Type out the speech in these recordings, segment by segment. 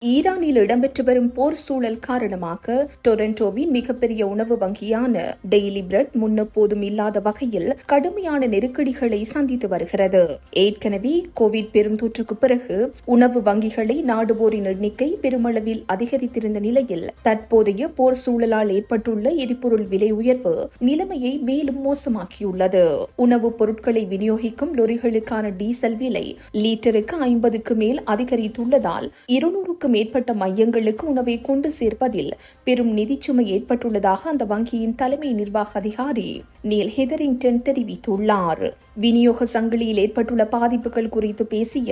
ஈரானில் இடம்பெற்று வரும் போர் சூழல் காரணமாக டொரண்டோவின் மிகப்பெரிய உணவு வங்கியான டெய்லி பிரெட் முன்னெப்போதும் இல்லாத வகையில் கடுமையான நெருக்கடிகளை சந்தித்து வருகிறது. ஏற்கனவே கோவிட் பெருந்தொற்றுக்கு பிறகு உணவு வங்கிகளை நாடுவோரின் எண்ணிக்கை பெருமளவில் அதிகரித்திருந்த நிலையில் தற்போதைய போர் சூழலால் ஏற்பட்டுள்ள எரிபொருள் விலை உயர்வு நிலைமையை மேலும் மோசமாக்கியுள்ளது. உணவுப் பொருட்களை விநியோகிக்கும் லொரிகளுக்கான டீசல் விலை லீட்டருக்கு 50க்கு மேல் அதிகரித்துள்ளதால் 200க்கும் மேற்பட்ட மையங்களுக்கு உணவை கொண்டு சேர்ப்பதில் பெரும் நிதிச்சுமை ஏற்பட்டுள்ளதாக அந்த வங்கியின் தலைமை நிர்வாக அதிகாரி நீல் ஹெதரிங்டன் தெரிவித்துள்ளார். விநியோக சங்கிலியில் ஏற்பட்டுள்ள பாதிப்புகள் குறித்து பேசிய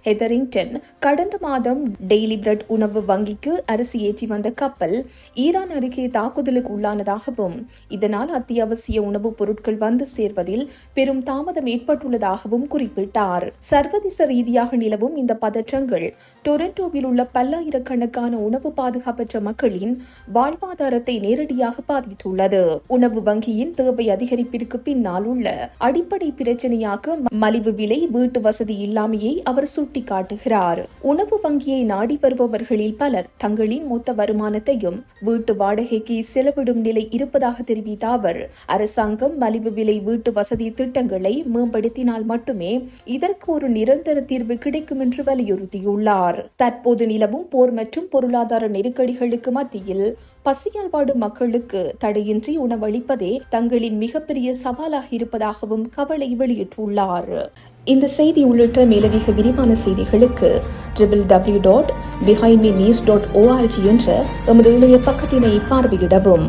ஹெதரிங்டன், கடந்த மாதம் டெய்லி பிரெட் உணவு வங்கிக்கு அரிசி ஏற்றி வந்த கப்பல் ஈரான் அருகே தாக்குதலுக்கு உள்ளானதாகவும் இதனால் அத்தியாவசிய உணவுப் பொருட்கள் வந்து சேர்வதில் பெரும் தாமதம் ஏற்பட்டுள்ளதாகவும் குறிப்பிட்டார். சர்வதேச ரீதியாக நிலவும் இந்த பதற்றங்கள் டொரண்டோவில் உள்ள பல்லாயிரக்கணக்கான உணவு பாதுகாப்பற்ற மக்களின் வாழ்வாதாரத்தை நேரடியாக பாதித்துள்ளது. உணவு வங்கியின் தேவை அதிகரிப்பிற்கு பின்னால் உள்ள அடிப்படை பிரச்சனையாக மலிவு விலை, வீட்டு வசதி இல்லாமையை அவர் சுட்டிக்காட்டுகிறார். உணவு வங்கியை நாடி வருபவர்களில் பலர் தங்களின் மொத்த வருமானத்தையும் வீட்டு வாடகைக்கு செலவிடும் நிலை இருப்பதாக தெரிவித்த அவர், அரசாங்கம் மலிவு விலை வீட்டு வசதி திட்டங்களை மேம்படுத்தினால் மட்டுமே இதற்கு ஒரு நிரந்தர தீர்வு கிடைக்கும் என்று வலியுறுத்தியுள்ளார். தற்போது நிலவும் போர் மற்றும் பொருளாதார நெருக்கடிகளுக்கு மத்தியில் பசியால் வாடும் மக்களுக்கு தடையின்றி உணவளிப்பதே தங்களின் மிகப்பெரிய சவாலாக இருப்பதாகவும் கவலை வெளியிட்டுள்ளார். இந்த செய்தி உள்ளிட்ட மேலதிக விரிவான செய்திகளுக்கு www.behindmenews.org என்ற எமது இணைய பக்கத்தினை பார்வையிடவும்.